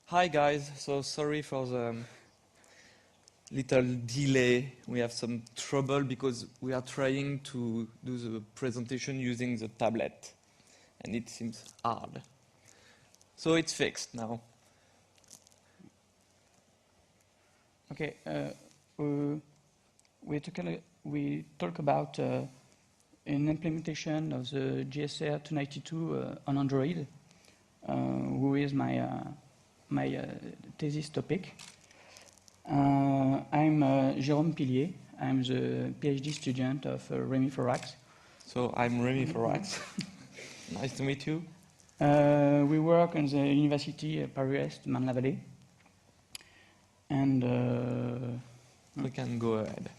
Hi guys, so sorry for the little delay. We have some trouble because we are trying to do the presentation using the tablet and it seems hard. So it's fixed now. Okay, we talk about an implementation of the GSR 292 on Android, who is my thesis topic. I'm Jerome Pilliet. I'm the PhD student of Remi Forax. So I'm Remi Forax. Nice to meet you. We work on the University Paris-East Marne-la-Vallée. And we can go ahead.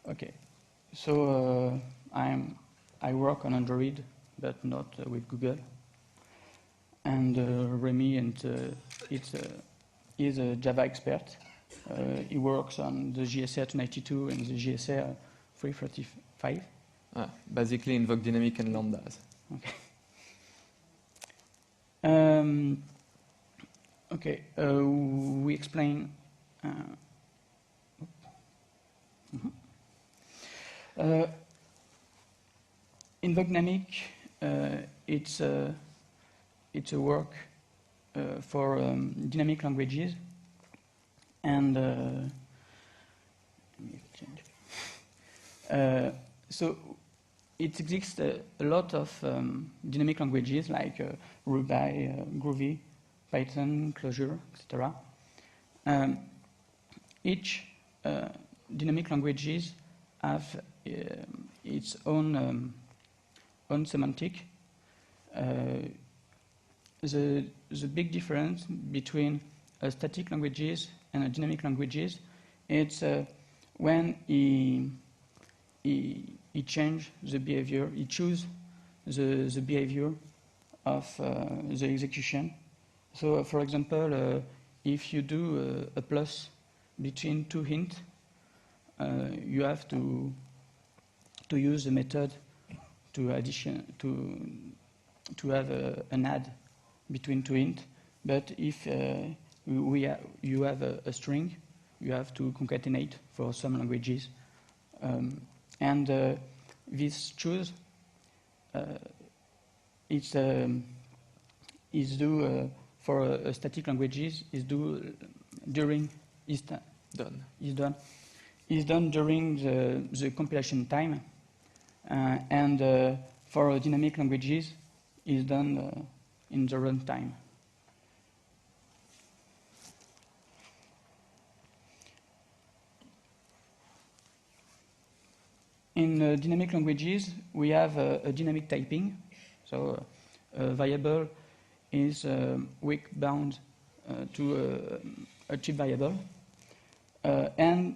Okay, so I work on Android, but not with Google. And Remi is a Java expert. He works on the GSR 292 and the GSR 335. Basically Invokedynamic and lambdas. Okay. Okay, we explain. Invokedynamic, it's a work for dynamic languages, and so it exists a lot of dynamic languages like Ruby, Groovy, Python, Clojure, etc. Each dynamic languages have its own semantic. The big difference between static languages and dynamic languages, it's when he changes the behavior, he chooses the behavior of the execution. So, for example, if you do a plus between two hints, you have to use the method to have an add between two hints. But if you have a string, you have to concatenate for some languages, and this choose is due. For static languages, is done during the compilation time, and for dynamic languages, is done in the runtime. In dynamic languages, we have a dynamic typing, so a variable is weak bound to a type variable, and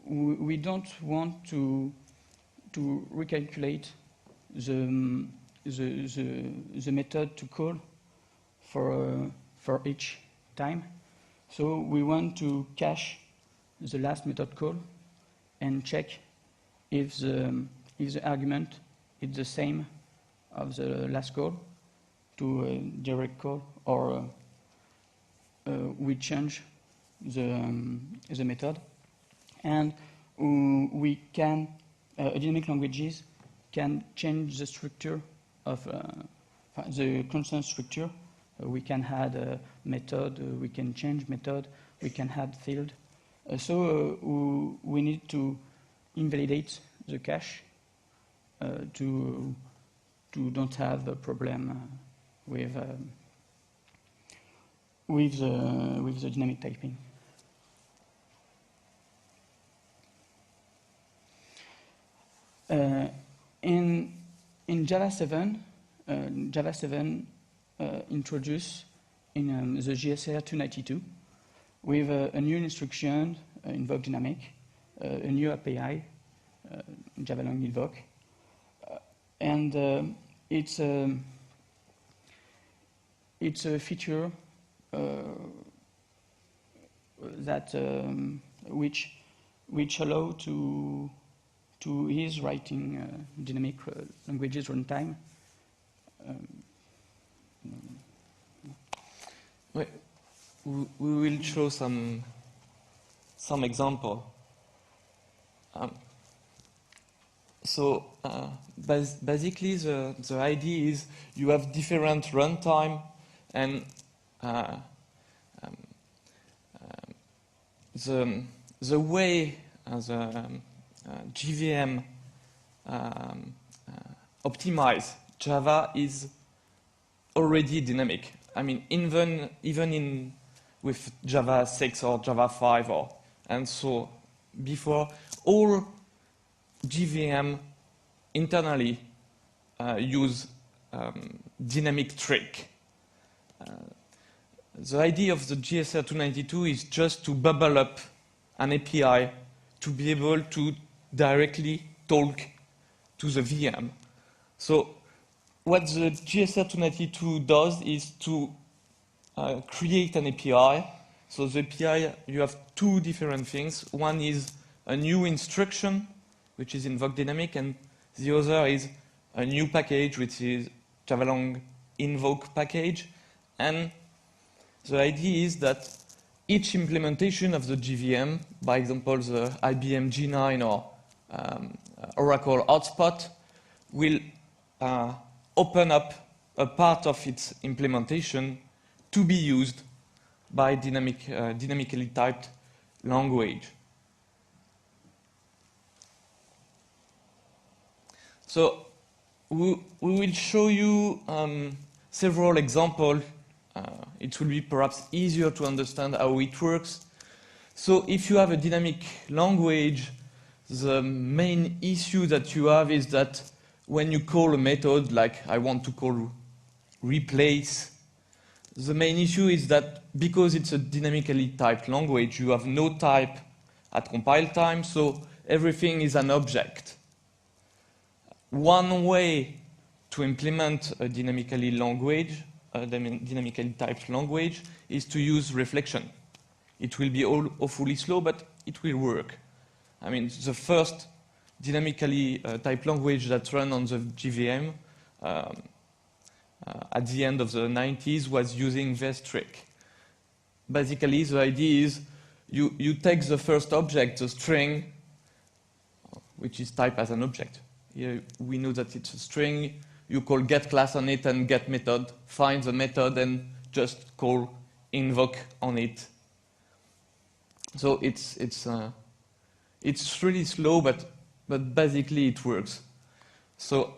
we don't want to recalculate the method to call for each time. So we want to cache the last method call and check if the argument is the same of the last call to a direct call, or we change the method, and we can dynamic languages can change the structure of the constant structure. We can add a method, we can change method, we can add field. So we need to invalidate the cache to don't have a problem with the dynamic typing. In Java 7, introduced in the GSR 292 with a new instruction, Invokedynamic, a new API, Java long invoke, and it's a feature that which allow to ease writing dynamic languages runtime. we will show some example. Basically, the idea is you have different runtime, and the way the JVM optimize Java is already dynamic. I mean, even with Java 6 or Java 5 and so before, all JVM internally use dynamic trick. The idea of the GSR292 is just to bubble up an API to be able to directly talk to the VM. So what the GSR292 does is to create an API. So the API, you have two different things. One is a new instruction, which is Invokedynamic, and the other is a new package, which is Javalong invoke package. And the idea is that each implementation of the JVM, by example, the IBM G9 or Oracle Hotspot, will open up a part of its implementation to be used by dynamically typed language. So we will show you several examples. It will be perhaps easier to understand how it works. So if you have a dynamic language, the main issue that you have is that when you call a method, like I want to call replace, the main issue is that because it's a dynamically typed language, you have no type at compile time, so everything is an object. One way to implement a dynamically typed language is to use reflection. It will be awfully slow, but it will work. I mean, the first dynamically typed language that ran on the JVM at the end of the 90s was using this trick. Basically, the idea is you take the first object, the string, which is typed as an object. Here we know that it's a string. You call get class on it and get method, find the method and just call invoke on it. So it's really slow, but basically it works. So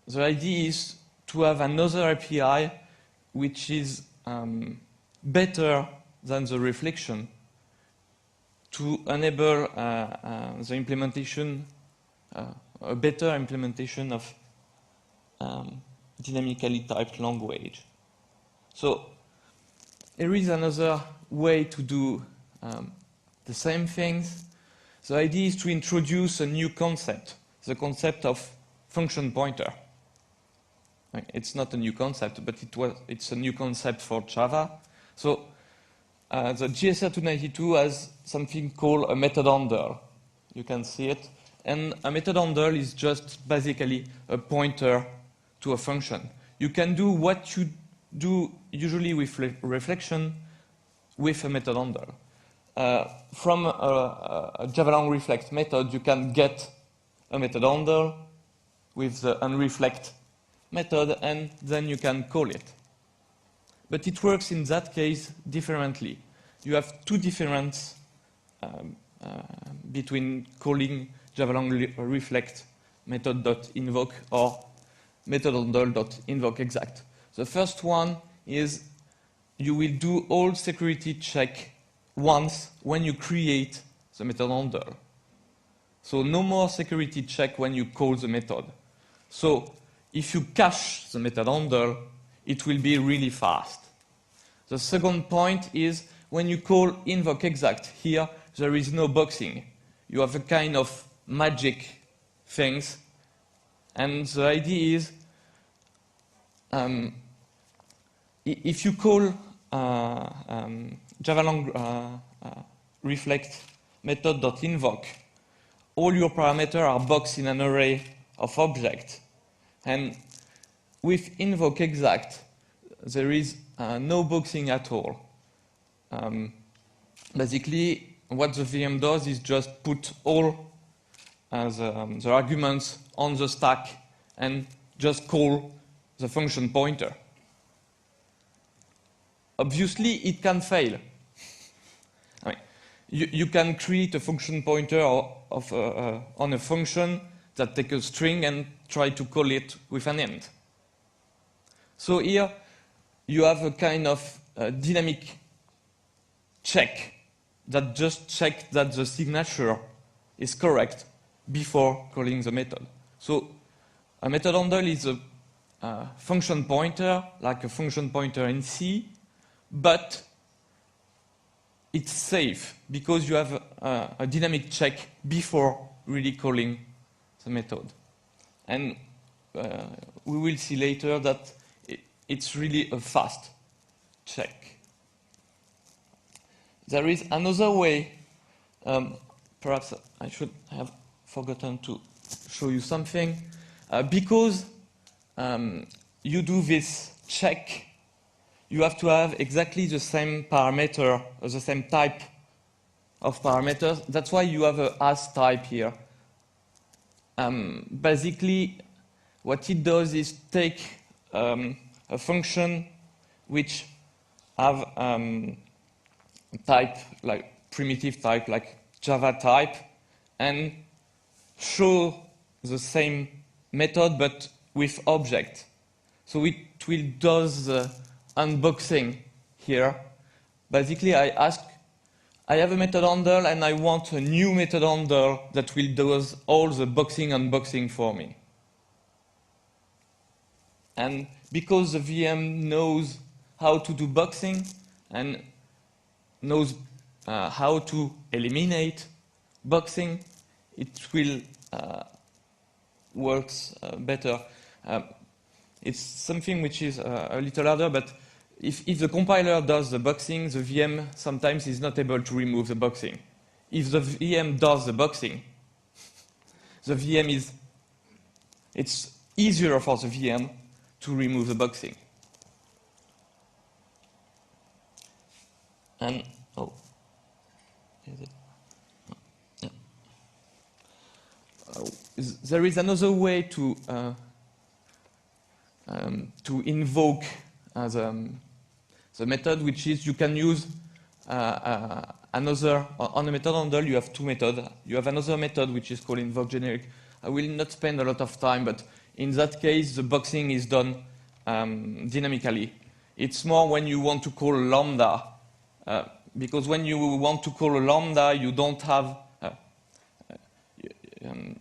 the idea is to have another API which is better than the reflection to enable the implementation, a better implementation of dynamically typed language. So there is another way to do the same things. The idea is to introduce a new concept, the concept of function pointer. It's not a new concept, but it's a new concept for Java. So the GSR292 has something called a method handle. You can see it. And a method handle is just basically a pointer to a function. You can do what you do usually with reflection with a method handle. From a Javalong reflect method, you can get a method handle with the unreflect method, and then you can call it. But it works in that case differently. You have two differences between calling Javalong reflect method.invoke or method handle.invoke exact. The first one is you will do all security check once when you create the method handle. So no more security check when you call the method. So if you cache the method handle, it will be really fast. The second point is when you call invoke exact, here there is no boxing. You have a kind of Magik things, and the idea is if you call Javalong reflect method.invoke, all your parameters are boxed in an array of objects. And with invoke exact, there is no boxing at all. Basically, what the VM does is just put all the arguments on the stack and just call the function pointer. Obviously, it can fail. I mean, you can create a function pointer on a function that takes a string and try to call it with an int. So here, you have a kind of dynamic check that just checks that the signature is correct before calling the method. So a method handle is a function pointer, like a function pointer in C, but it's safe because you have a dynamic check before really calling the method. And we will see later that it's really a fast check. There is another way, perhaps I should have forgotten to show you something. Because you do this check, you have to have exactly the same parameter, or the same type of parameters. That's why you have a as type here. Basically, what it does is take a function which have type, like primitive type, like Java type, and show the same method but with object. So it will do the unboxing here. Basically, I have a method handle and I want a new method handle that will do all the boxing unboxing for me. And because the VM knows how to do boxing and knows how to eliminate boxing, it will works better. It's something which is a little harder, but if the compiler does the boxing, the VM sometimes is not able to remove the boxing. If the VM does the boxing, the VM it's easier for the VM to remove the boxing. And, oh, is it? Yeah. There is another way to invoke the method, which is you can use another, on a method handle you have two methods. You have another method which is called Invokedynamic. I will not spend a lot of time, but in that case the boxing is done dynamically. It's more when you want to call lambda, because when you want to call a lambda you don't have,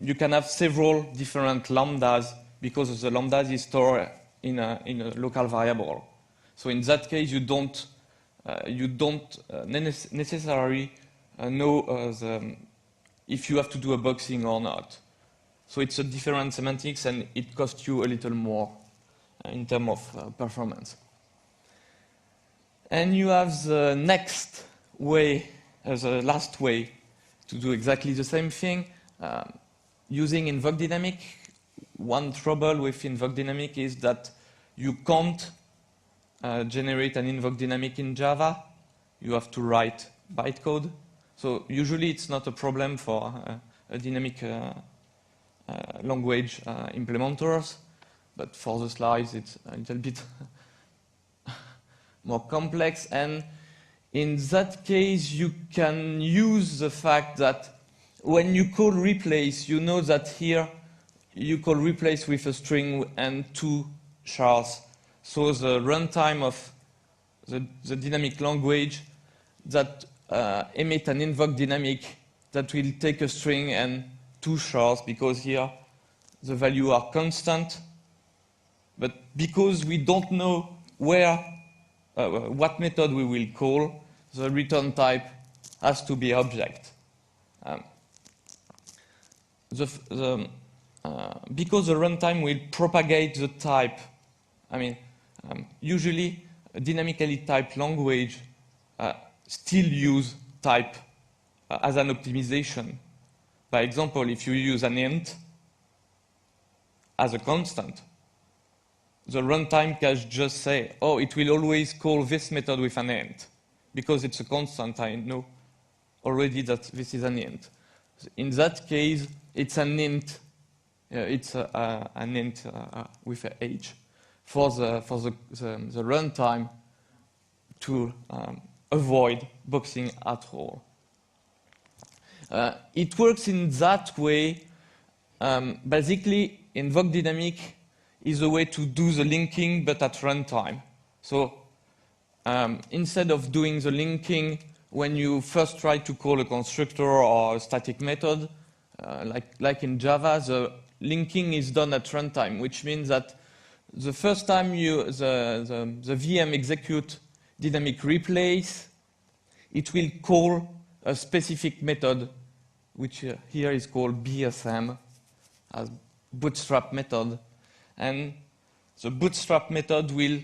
you can have several different lambdas because the lambdas is stored in a local variable. So in that case, you don't necessarily know if you have to do a boxing or not. So it's a different semantics, and it costs you a little more in terms of performance. And you have the next way, the last way to do exactly the same thing, using Invokedynamic. One trouble with Invokedynamic is that you can't generate an Invokedynamic in Java. You have to write bytecode. So usually it's not a problem for a dynamic language implementers, but for the slides it's a little bit more complex. And in that case, you can use the fact that when you call replace, you know that here you call replace with a string and two chars. So the runtime of the dynamic language that emit an Invokedynamic that will take a string and two chars, because here the values are constant. But because we don't know where, what method we will call, the return type has to be object. Because the runtime will propagate the type, usually a dynamically typed language still use type as an optimization. By example, if you use an int as a constant, the runtime cache just say, oh, it will always call this method with an int. Because it's a constant, I know already that this is an int. In that case, it's an int. It's an int with an age for the runtime to avoid boxing at all. It works in that way. Basically, Invokedynamic is a way to do the linking, but at runtime. So instead of doing the linking when you first try to call a constructor or a static method, like in Java, the linking is done at runtime, which means that the first time the VM execute dynamic replace, it will call a specific method, which here is called BSM, as bootstrap method. And the bootstrap method will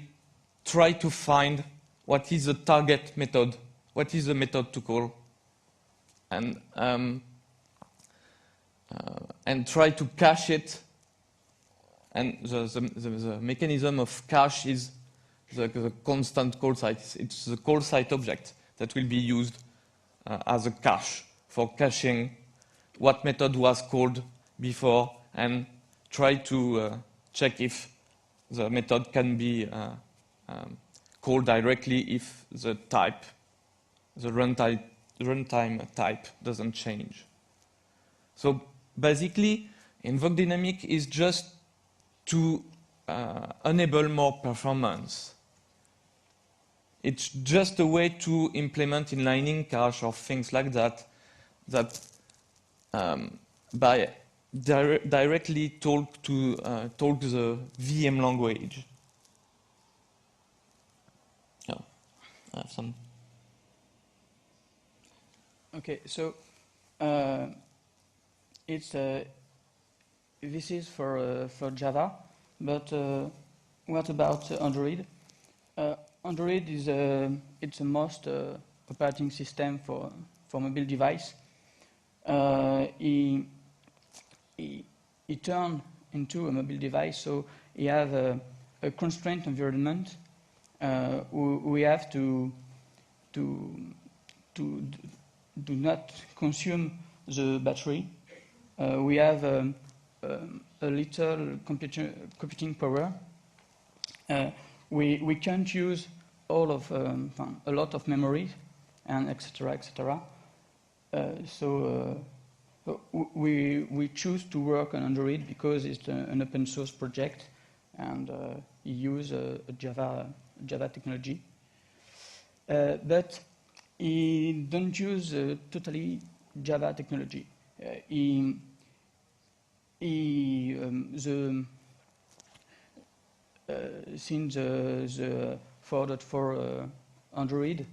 try to find what is the target method, what is the method to call, and try to cache it. And the mechanism of cache is the constant call site. It's the call site object that will be used as a cache for caching what method was called before and try to check if the method can be called directly if the type, the runtime type doesn't change. So basically, Invokedynamic is just to enable more performance. It's just a way to implement inlining cache or things like that, by directly talk to the VM language. Oh, I have some. Okay, so this is for Java, but what about Android? Android is it's the most operating system for mobile device. It turned into a mobile device, so you have a constraint environment. We have to do not consume the battery. We have a little computing power. We can't use all of a lot of memory, and etc. etc. So we choose to work on Android because it's an open source project, and use Java technology. But he don't use totally Java technology. Since the 4.4 Android,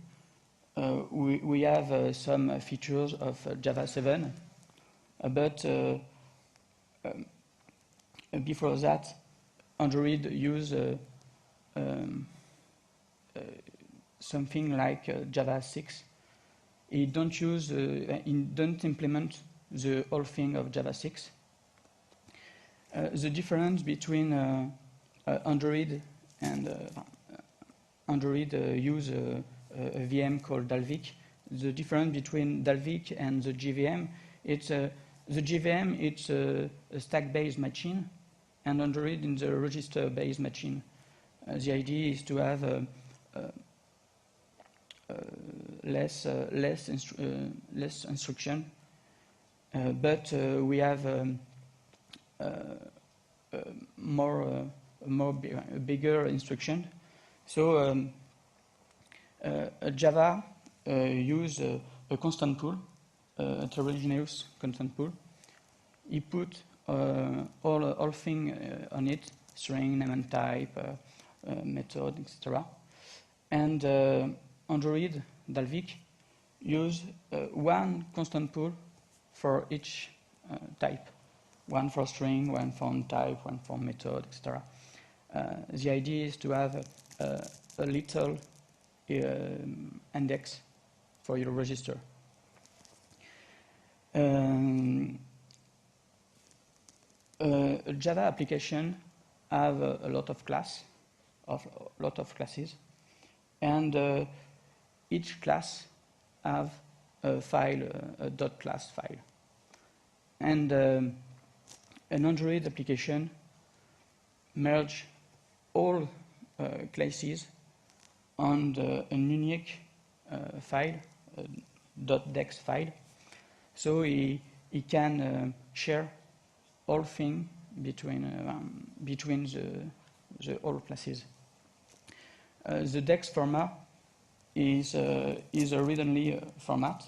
we have some features of Java 7, but before that, Android use something like Java 6. It don't implement the whole thing of Java 6. The difference between Android and Android use a VM called Dalvik. The difference between Dalvik and the JVM, it's the JVM, it's a stack-based machine, and Android in the register-based machine. The idea is to have less instruction, but we have bigger instruction. So Java use a constant pool, a heterogeneous constant pool. You put all thing on it: string, name and type, method, etc. And Android Dalvik use one constant pool for each type. One for string, one for type, one for method, etc. The idea is to have a little index for your register. A Java application have a lot of classes, and each class have a file, a .class file, and an Android application merge all classes on a unique file, .dex file, so he can share all things between the all classes. The DEX format is a read-only format,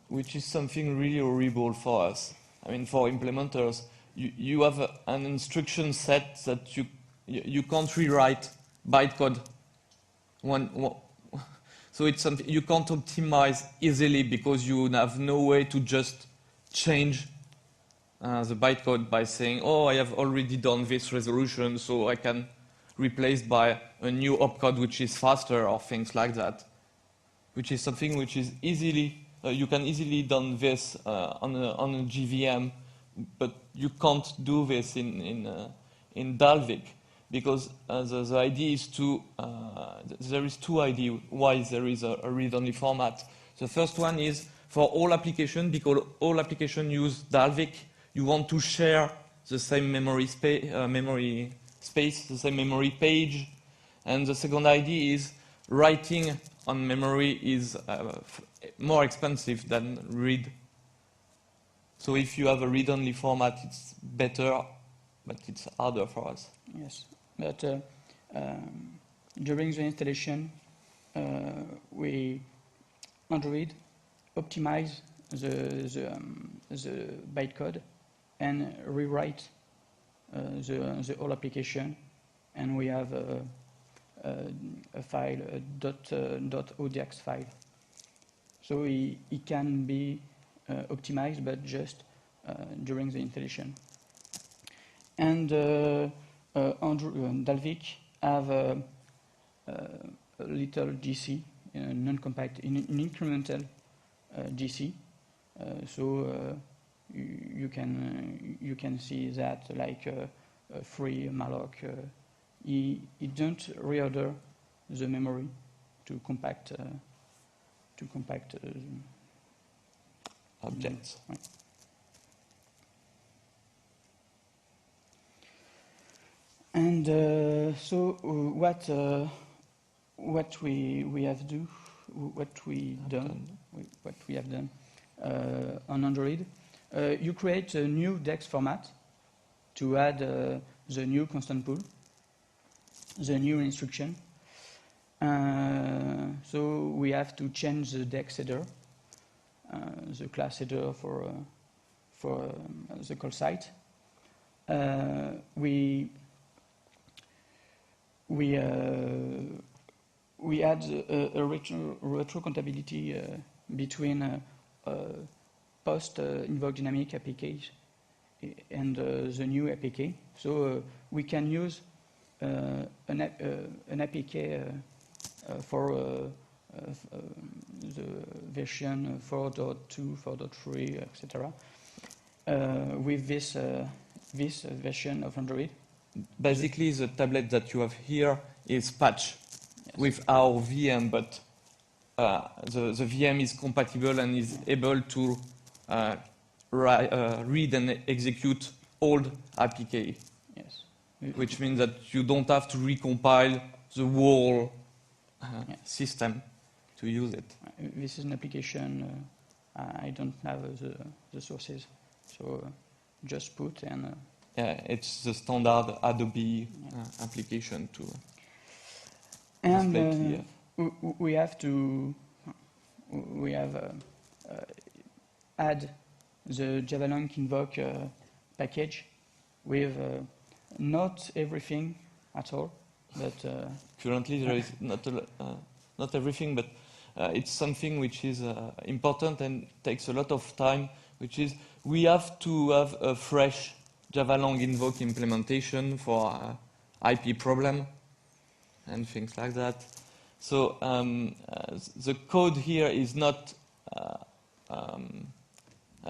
which is something really horrible for us. I mean, for implementers, you have an instruction set that you can't rewrite bytecode. So it's something you can't optimize easily because you have no way to just change the bytecode by saying, oh, I have already done this resolution, so I can replace by a new opcode which is faster or things like that, which is something which is easily, you can easily done this on a GVM, but you can't do this in Dalvik, because the idea is to, there is two ideas why there is a read-only format. The first one is for all applications, because all applications use Dalvik, you want to share the same memory space, the same memory page. And the second idea is writing on memory is more expensive than read. So if you have a read-only format, it's better, but it's harder for us. Yes, but during the installation, Android optimize the bytecode and rewrite the whole application, and we have a file, a .odx file. So it can be optimized, but just during the installation. And Dalvik have a little GC, non-compact, an incremental GC. So you can see that like free malloc, it don't reorder the memory to compact objects. Right. And so what we have done on Android, you create a new DEX format to add the new constant pool, the new instruction. So we have to change the DEX header, the class header for the call site. We add a retro compatibility between post Invokedynamic APK and the new APK. So we can use an APK for the version 4.2, 4.3, etc. With this version of Android. Basically, the tablet that you have here is patched with our VM, but the VM is compatible and is able to read and execute old APK. Yes. Which means that you don't have to recompile the whole system to use it. This is an application, I don't have the sources, so just put and... it's the standard Adobe application to and we have add the Javalong invoke package with not everything at all, but currently there is not everything, but it's something which is important and takes a lot of time, which is we have to have a fresh Javalong invoke implementation for IP problem and things like that. So the code here is not,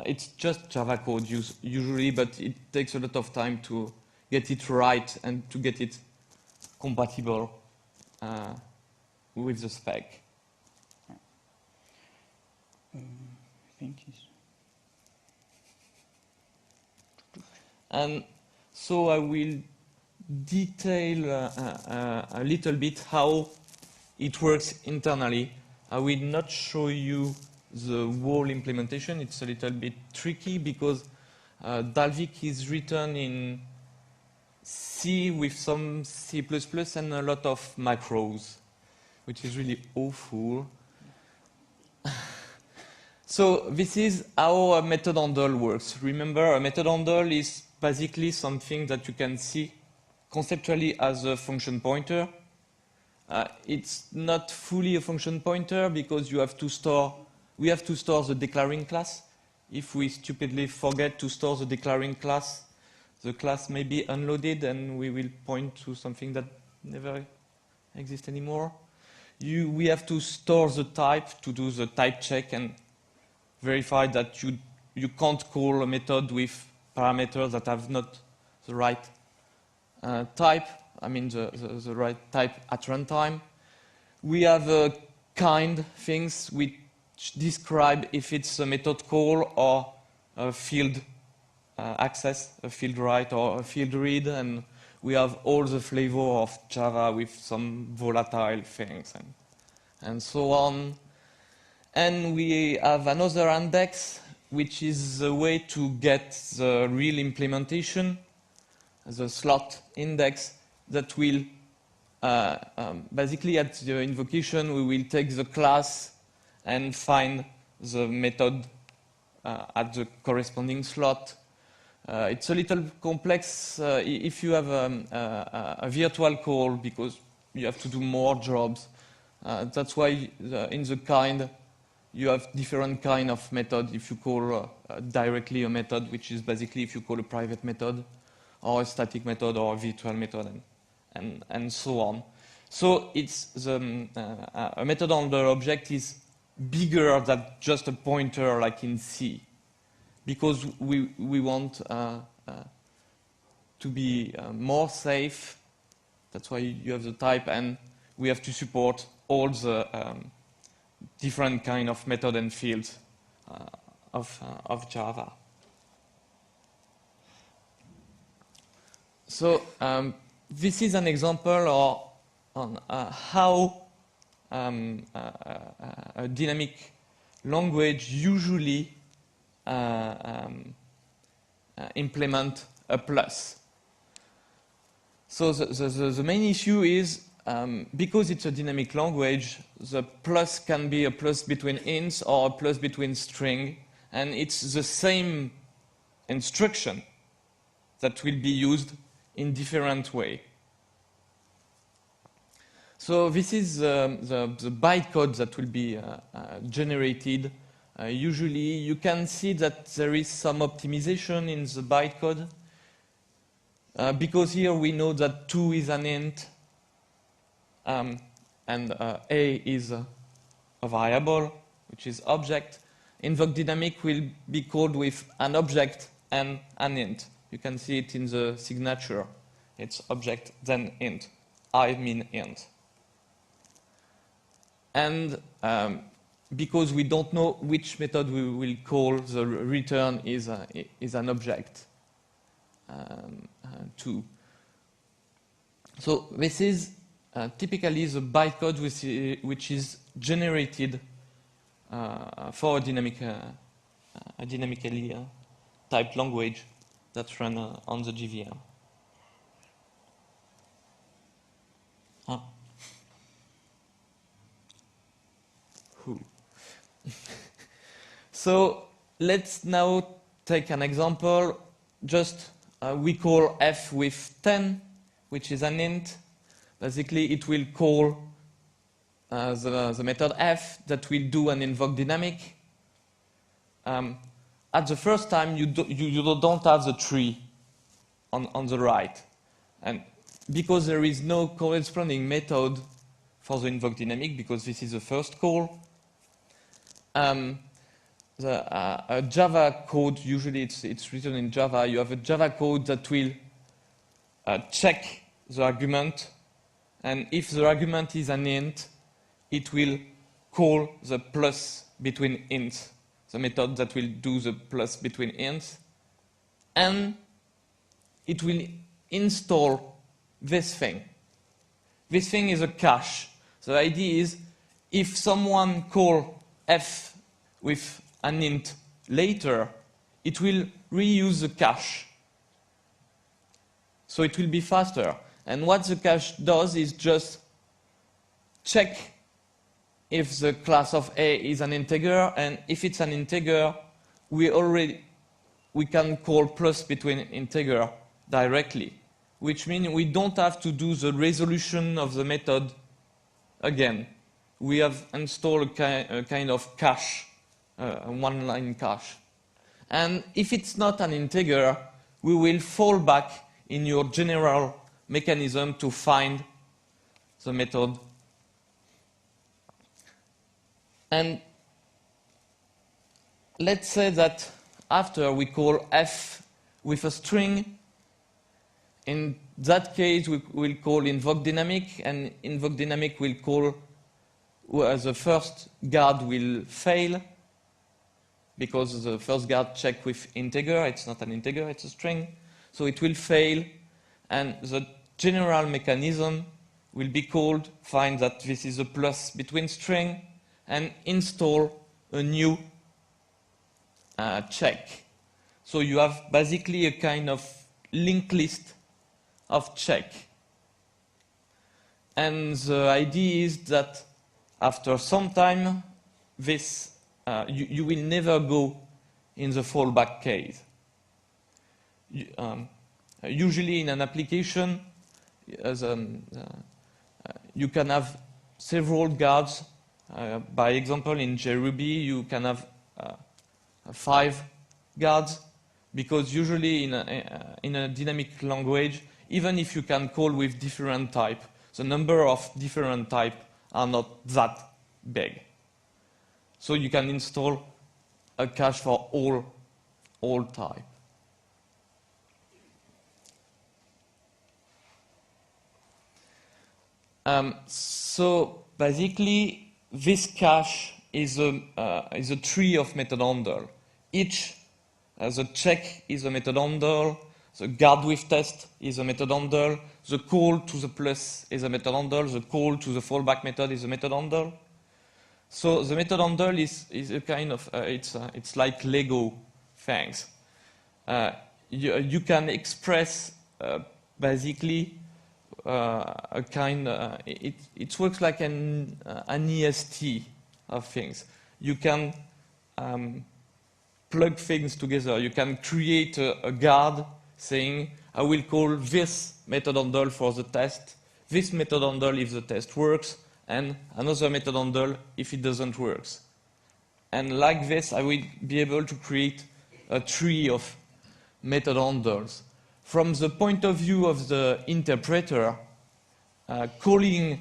it's just Java code usually, but it takes a lot of time to get it right and to get it compatible with the spec. I think it's... And so I will detail a little bit how it works internally. I will not show you the whole implementation. It's a little bit tricky because Dalvik is written in C with some C++ and a lot of macros, which is really awful. So this is how a method handle works. Remember, a method handle is basically something that you can see conceptually as a function pointer. It's not fully a function pointer because we have to store the declaring class. If we stupidly forget to store the declaring class, the class may be unloaded and we will point to something that never exists anymore. We have to store the type to do the type check and verify that you can't call a method with parameters that have not the right type, I mean the right type at runtime. We have kind things which describe if it's a method call or a field access, a field write or a field read, and we have all the flavor of Java with some volatile things and so on. And we have another index, which is the way to get the real implementation, the slot index that will, basically at the invocation, we will take the class and find the method at the corresponding slot. It's a little complex if you have a virtual call because you have to do more jobs. That's why in the kind, you have different kind of method if you call directly a method, which is basically if you call a private method, or a static method, or a virtual method, and so on. So it's a method handler object is bigger than just a pointer like in C, because we want to be more safe. That's why you have the type, and we have to support all the different kind of method and fields of Java. So this is an example on how a dynamic language usually implement a plus. So the main issue is because it's a dynamic language, the plus can be a plus between ints or a plus between string, and it's the same instruction that will be used in different way. So this is the bytecode that will be generated. Usually you can see that there is some optimization in the bytecode because here we know that 2 is an int, and A is a variable, which is object. Invokedynamic will be called with an object and an int. You can see it in the signature. It's object, then int. I mean int. And because we don't know which method we will call, the return is an object too. So this is typically the bytecode which is generated for a dynamically typed language that's run on the JVM. So let's now take an example. Just we call f with 10, which is an int. Basically, it will call the method f that will do an invoke dynamic. At the first time, you don't have the tree on the right, and because there is no corresponding method for the invoke dynamic, because this is the first call. Java code, usually it's written in Java, you have a Java code that will check the argument, and if the argument is an int, it will call the plus between ints, the method that will do the plus between ints, and it will install this thing. This thing is a cache. The idea is if someone calls f with an int later, it will reuse the cache. So it will be faster. And what the cache does is just check if the class of A is an integer, and if it's an integer, we can call plus between integer directly, which means we don't have to do the resolution of the method again. We have installed a kind of cache, a one-line cache. And if it's not an integer, we will fall back in your general mechanism to find the method. And let's say that after we call f with a string, in that case we will call Invokedynamic, and Invokedynamic will call the first guard will fail because the first guard check with integer, it's not an integer, it's a string, so it will fail, and the general mechanism will be called, find that this is a plus between string, and install a new check. So you have basically a kind of linked list of check. And the idea is that after some time, this you will never go in the fallback case. Usually in an application, you can have several guards. By example, in JRuby, you can have 5 guards, because usually in a dynamic language, even if you can call with different type, the number of different type are not that big. So you can install a cache for all type. So basically, this cache is a tree of method handle. Each the check is a method handle, the guard with test is a method handle, the call to the plus is a method handle, the call to the fallback method is a method handle. So the method handle is a kind of it's like Lego things. You can express basically a kind. It works like an EST of things. You can plug things together. You can create a guard saying, I will call this method handle for the test, this method handle if the test works, and another method handle if it doesn't work. And like this, I will be able to create a tree of method handles. From the point of view of the interpreter, calling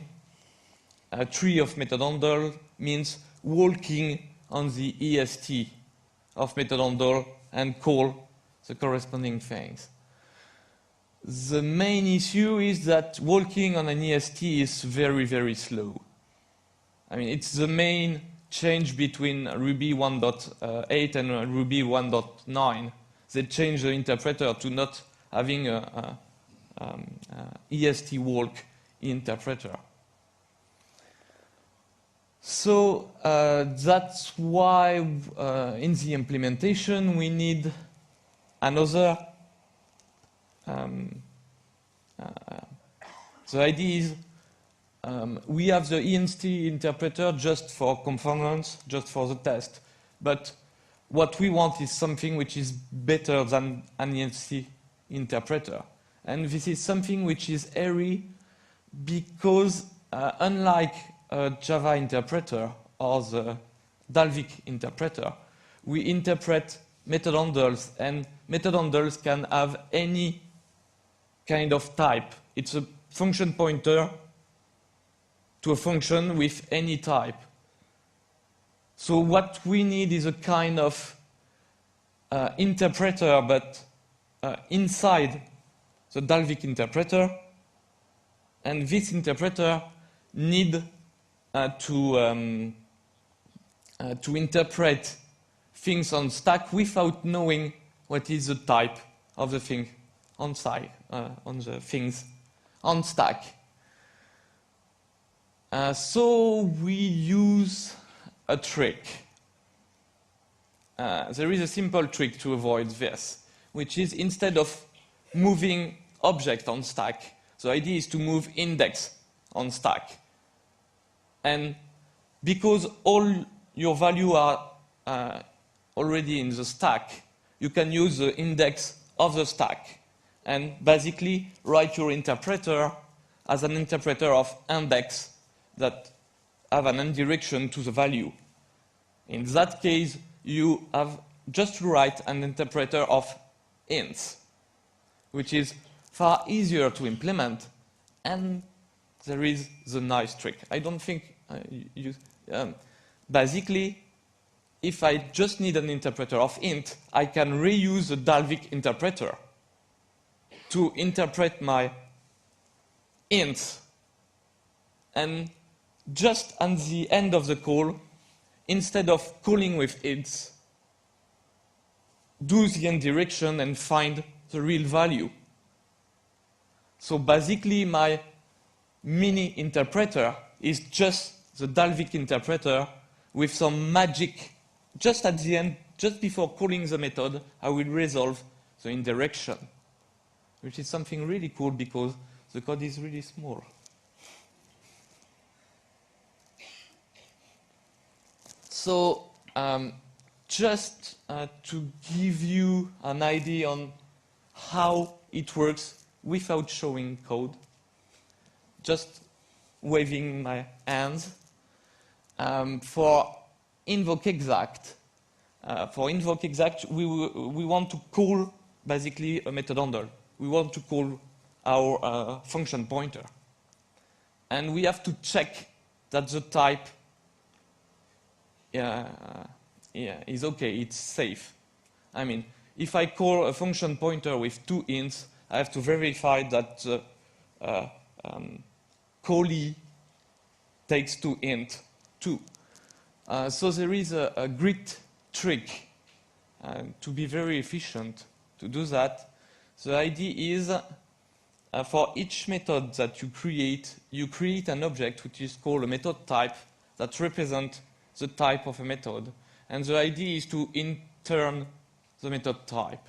a tree of method handle means walking on the EST of method handle and call the corresponding things. The main issue is that walking on an EST is very, very slow. I mean, it's the main change between Ruby 1.8 and Ruby 1.9. They changed the interpreter to not having a EST walk interpreter. So that's why in the implementation we need another. The idea is we have the ENT interpreter just for components, just for the test. But what we want is something which is better than an ENT interpreter. And this is something which is hairy because unlike a Java interpreter or the Dalvik interpreter, we interpret method handles, and method handles can have any kind of type. It's a function pointer to a function with any type. So what we need is a kind of interpreter, but inside the Dalvik interpreter, and this interpreter need to interpret things on stack without knowing what is the type of the thing on the things on stack. So we use a trick. There is a simple trick to avoid this, which is instead of moving object on stack, the idea is to move index on stack. And because all your value are already in the stack, you can use the index of the stack and basically write your interpreter as an interpreter of index that have an end direction to the value. In that case, you have just to write an interpreter of ints, which is far easier to implement, and there is the nice trick. I don't think basically, if I just need an interpreter of int, I can reuse the Dalvik interpreter to interpret my ints. And just at the end of the call, instead of calling with ints, do the end direction and find the real value. So basically, my mini interpreter is just the Dalvik interpreter with some magic. Just at the end, just before calling the method, I will resolve the indirection, which is something really cool because the code is really small. So just to give you an idea on how it works without showing code, just waving my hands. For InvokeExact, we want to call basically a method handle. We want to call our function pointer. And we have to check that the type is okay, it's safe. I mean, if I call a function pointer with 2 ints, I have to verify that the callee takes 2 int 2. So there is a great trick to be very efficient to do that. The idea is for each method that you create an object which is called a method type that represents the type of a method. And the idea is to return the method type.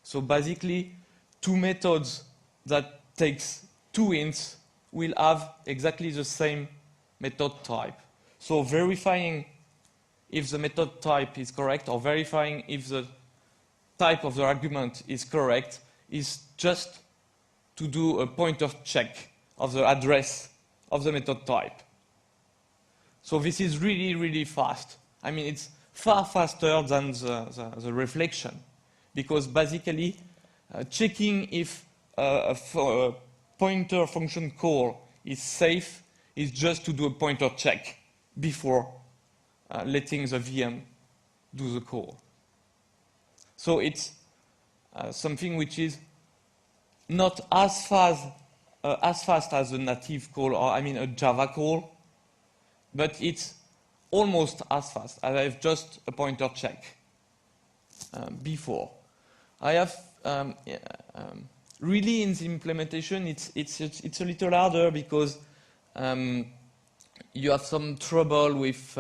So basically, 2 methods that takes 2 ints will have exactly the same method type. So verifying if the method type is correct or verifying if the type of the argument is correct is just to do a pointer check of the address of the method type. So this is really, really fast. I mean, it's far faster than the reflection, because basically checking if a pointer function call is safe is just to do a pointer check before letting the VM do the call. So it's something which is not as fast as a native call, or I mean a Java call, but it's almost as fast. I have just a pointer check before. I have really in the implementation, it's a little harder because you have some trouble with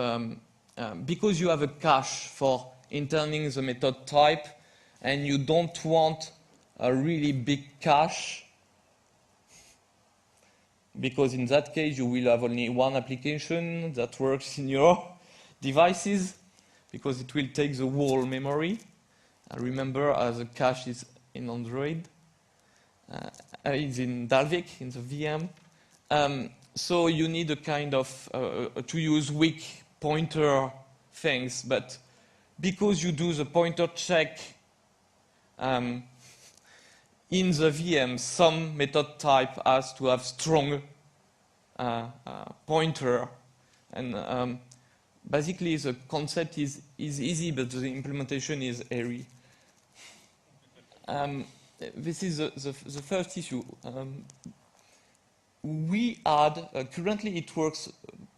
because you have a cache for interning the method type, and you don't want a really big cache, because in that case you will have only one application that works in your devices, because it will take the whole memory. Remember, the cache is in Android, it's in Dalvik, in the VM. So you need a kind of, to use weak pointer things, but because you do the pointer check in the VM, some method type has to have strong pointer, and basically the concept is easy, but the implementation is hairy. this is the first issue. We had, currently it works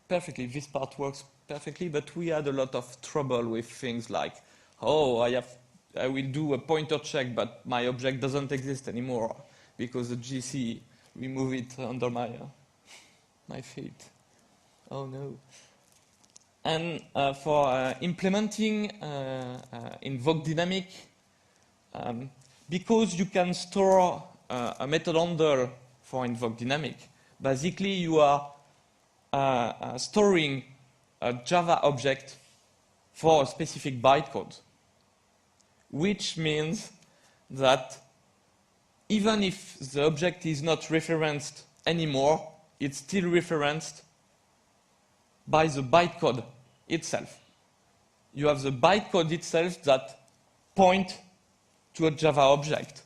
perfectly, this part works perfectly, but we had a lot of trouble with things like, oh, I will do a pointer check, but my object doesn't exist anymore because the GC removed it under my feet. Oh no. And for implementing Invokedynamic, because you can store a method handle for Invokedynamic, basically you are storing a Java object for a specific bytecode, which means that even if the object is not referenced anymore, it's still referenced by the bytecode itself. You have the bytecode itself that point to a Java object,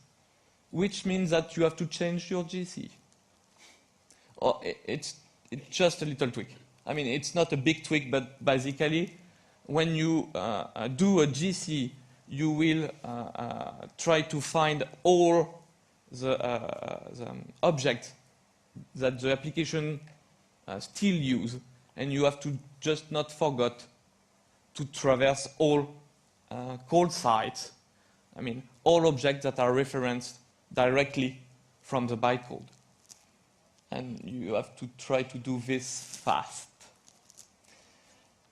which means that you have to change your GC. Or it's just a little tweak. I mean, it's not a big tweak, but basically, when you do a GC, you will try to find all the objects that the application still use, and you have to just not forget to traverse all call sites. I mean, all objects that are referenced directly from the bytecode. And you have to try to do this fast.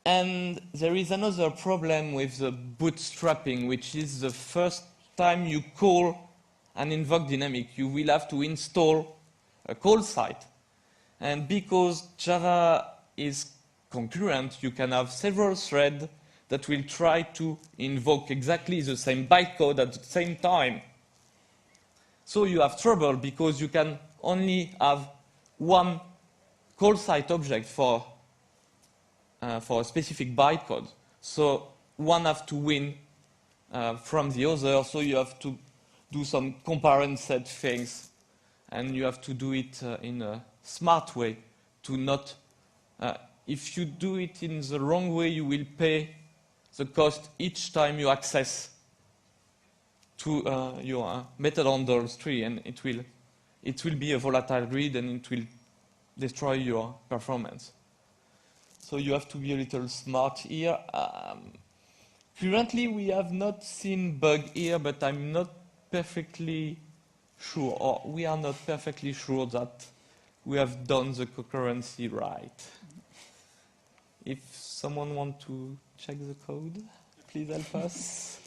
And there is another problem with the bootstrapping, which is the first time you call an Invokedynamic, you will have to install a call site. And because Java is concurrent, you can have several threads that will try to invoke exactly the same bytecode at the same time. So you have trouble because you can only have one call site object for a specific bytecode. So one has to win from the other, so you have to do some compare and set things, and you have to do it in a smart way to not, if you do it in the wrong way, you will pay the cost each time you access to your method handles tree, and it will be a volatile read, and it will destroy your performance. So you have to be a little smart here. Currently, we have not seen bug here, but I'm not perfectly sure, or we are not perfectly sure that we have done the concurrency right. If someone wants to check the code, please help us.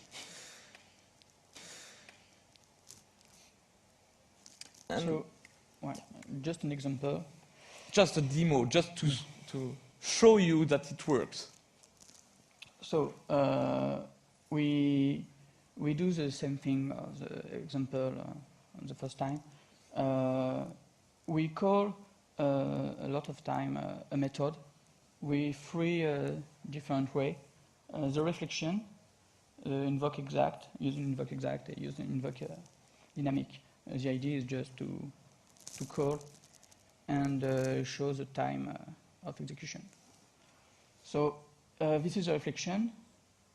And So, well, just an example. Just a demo, just to show you that it works. So we do the same thing as the example the first time. We call a lot of time a method with three different ways. The reflection, invoke exact, using invoke exact, using invoke dynamic. The idea is just to call and show the time of execution. So this is a reflection.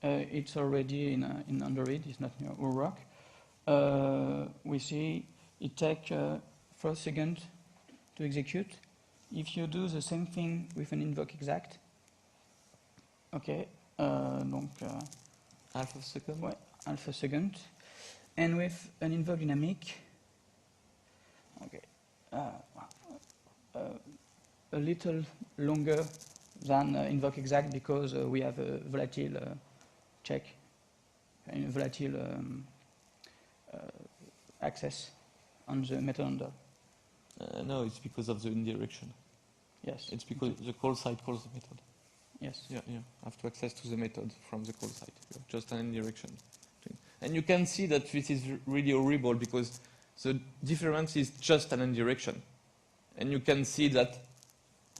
It's already in underread. It's not our work. We see it takes 4 seconds to execute. If you do the same thing with an invoke exact, okay, donc half a second. Ouais, half a second, and with an invoke dynamic, okay, a little longer than invoke exact because we have a volatile check, a volatile access on the method handle. No, it's because of the indirection. Yes. It's because the call site calls the method. Yes. Yeah, yeah. Have to access to the method from the call site. Just an indirection. And you can see that this is really horrible because the difference is just an indirection. And you can see that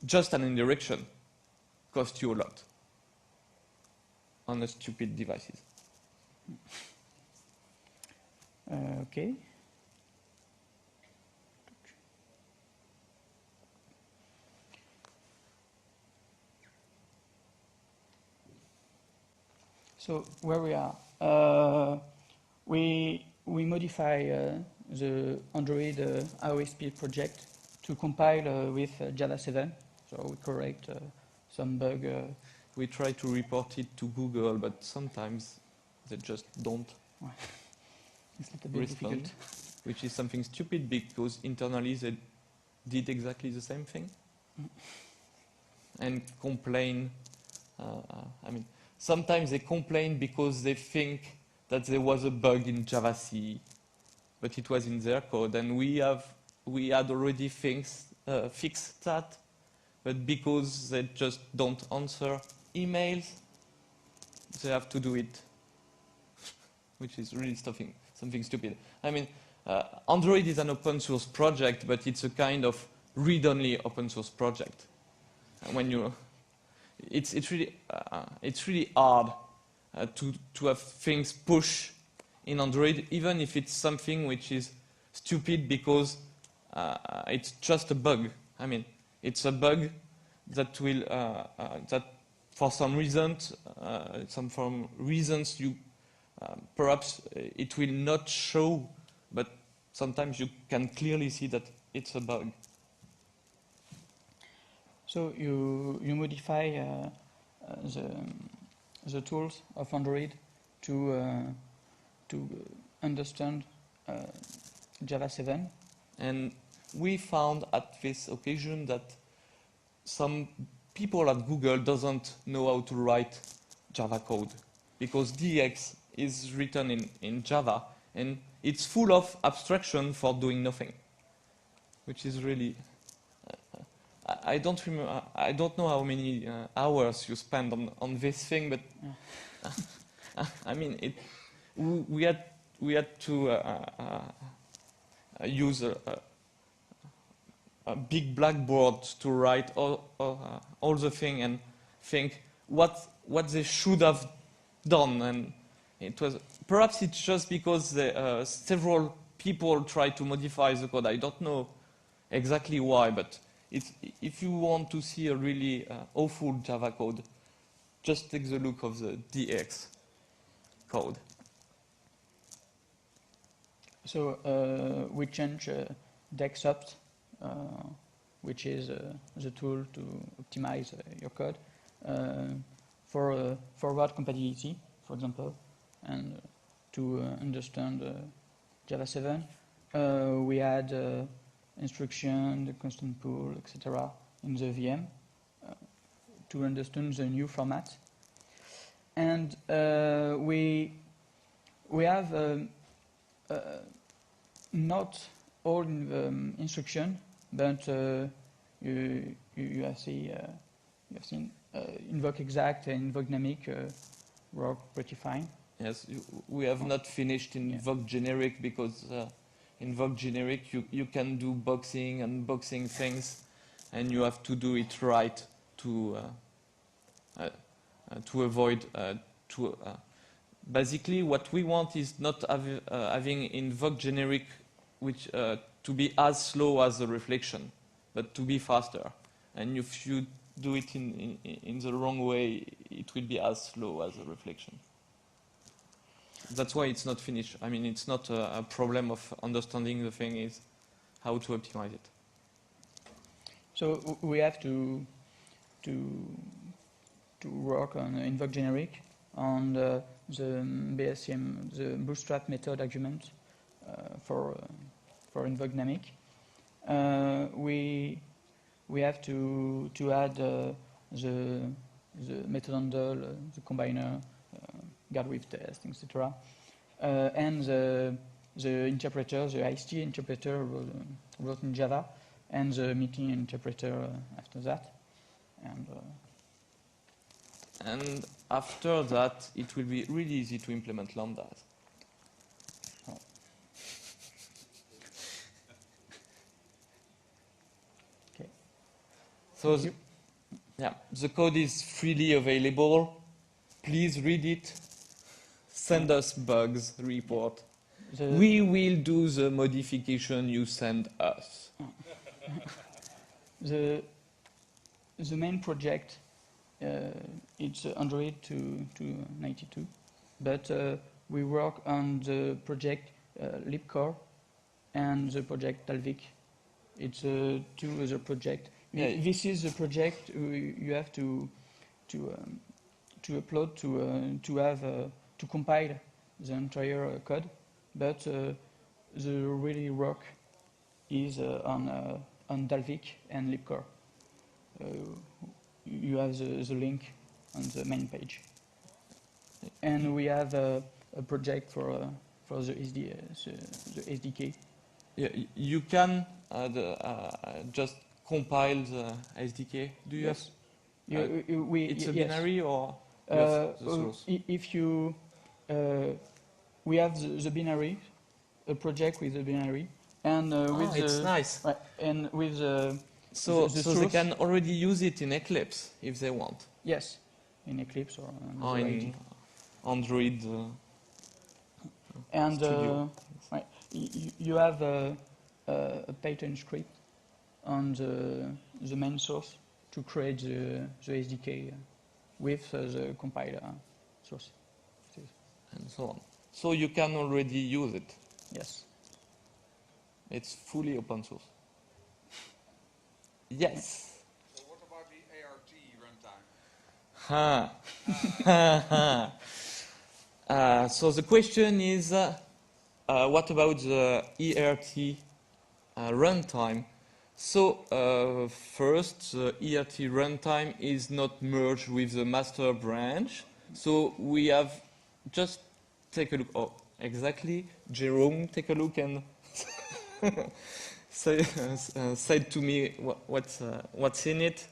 just an indirection costs you a lot on a stupid devices. Okay. So where we are, we modify the Android AOSP project to compile with Java 7. So we correct some bug. We try to report it to Google, but sometimes they just don't It's a little bit respond, difficult. which is something stupid because internally they did exactly the same thing and complain. I mean, sometimes they complain because they think that there was a bug in Java C, but it was in their code, and we had already fixed that, but because they just don't answer emails, they have to do it, which is really something stupid. I mean, Android is an open source project, but it's a kind of read-only open source project. When you, it's really hard to have things push in Android, even if it's something which is stupid because it's just a bug. I mean, it's a bug that will that for some reasons you perhaps it will not show, but sometimes you can clearly see that it's a bug. So you modify the tools of Android to understand Java 7. And we found at this occasion that some people at Google doesn't know how to write Java code because DX is written in Java and it's full of abstraction for doing nothing, which is really. I don't remember. I don't know how many hours you spend on this thing, but I mean, we had to use a big blackboard to write all the thing and think what they should have done, and it was perhaps it's just because several people tried to modify the code. I don't know exactly why, but if you want to see a really awful Java code, just take the look of the DX code. So we change DexOpt, which is the tool to optimize your code for forward compatibility, for example, and to understand Java 7. We add instruction, the constant pool, etc. in the VM to understand the new format. And we have not all instruction, but you have seen Invoke-exact and Invokedynamic work pretty fine. Yes, we have not finished Invokedynamic because Invokedynamic you can do boxing and boxing things, and you have to do it right to avoid basically what we want is not having Invokedynamic which to be as slow as the reflection, but to be faster. And if you do it in the wrong way, it will be as slow as the reflection. That's why it's not finished. I mean, it's not a problem of understanding the thing, is how to optimize it. So we have to work on Invokedynamic, on the BSM, the bootstrap method argument for Invokedynamic. We have to add the method handle, the combiner, guard with test, etc. And the interpreter, the IST interpreter wrote in Java, and the meeting interpreter after that. And after that, it will be really easy to implement lambdas. Oh. Okay. So the code is freely available. Please read it. Send us bugs report. We will do the modification you send us. The main project it's Android to 92, but we work on the project libcore and the project Dalvik. It's two other projects. Yeah. This is the project you have to upload to have to compile the entire code, but the really work is on Dalvik and libcore. You have the link on the main page, and we have a project for the SDK. Yeah, you can just compile the SDK. Do you Yes. have? It's a yes. binary or you have the source? If you, we have the binary, a project with the binary, and with it's the, nice. right, and with the So the they source. can already use it in Eclipse if they want. Yes, in Eclipse or Or another in IDE. Android And Studio. right, you have a Python script on the main source to create the SDK with the compiler source. And so on. So you can already use it. Yes. It's fully open source. Yes. So what about the ART runtime? So the question is, what about the ERT runtime? So first, the ERT runtime is not merged with the master branch. So we have just take a look. Oh, exactly. Jerome, take a look and said to me what's in it.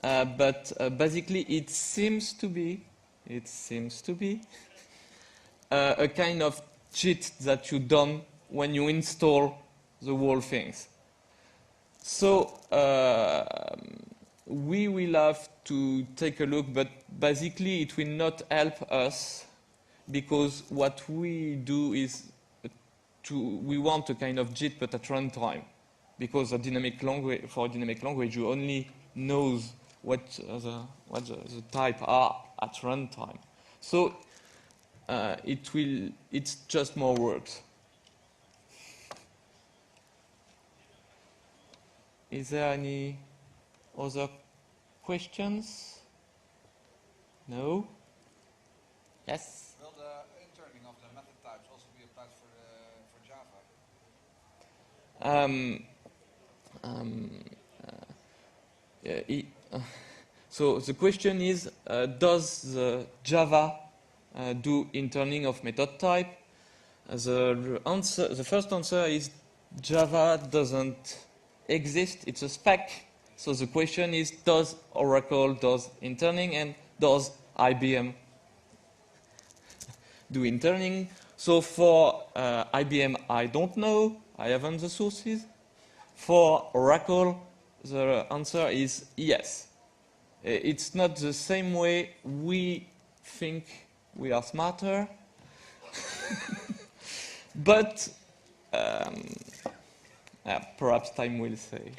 But basically, it seems to be a kind of cheat that you done when you install the whole things. So we will have to take a look, but basically it will not help us because what we do is we want a kind of JIT but at runtime, because a dynamic language, for a dynamic language you only knows what the type are at runtime. So it's just more work. Is there any other questions? No? Yes? Will the interning of the method types also be applied for Java? So the question is, does the Java do interning of method type? The first answer is Java doesn't exist. It's a spec. So the question is, does Oracle does interning and does IBM do interning? So for IBM, I don't know. I haven't the sources. For Oracle, the answer is yes. It's not the same way we think we are smarter, but perhaps time will say.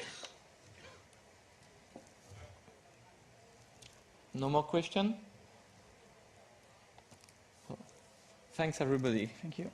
No more question? Thanks, everybody. Thank you.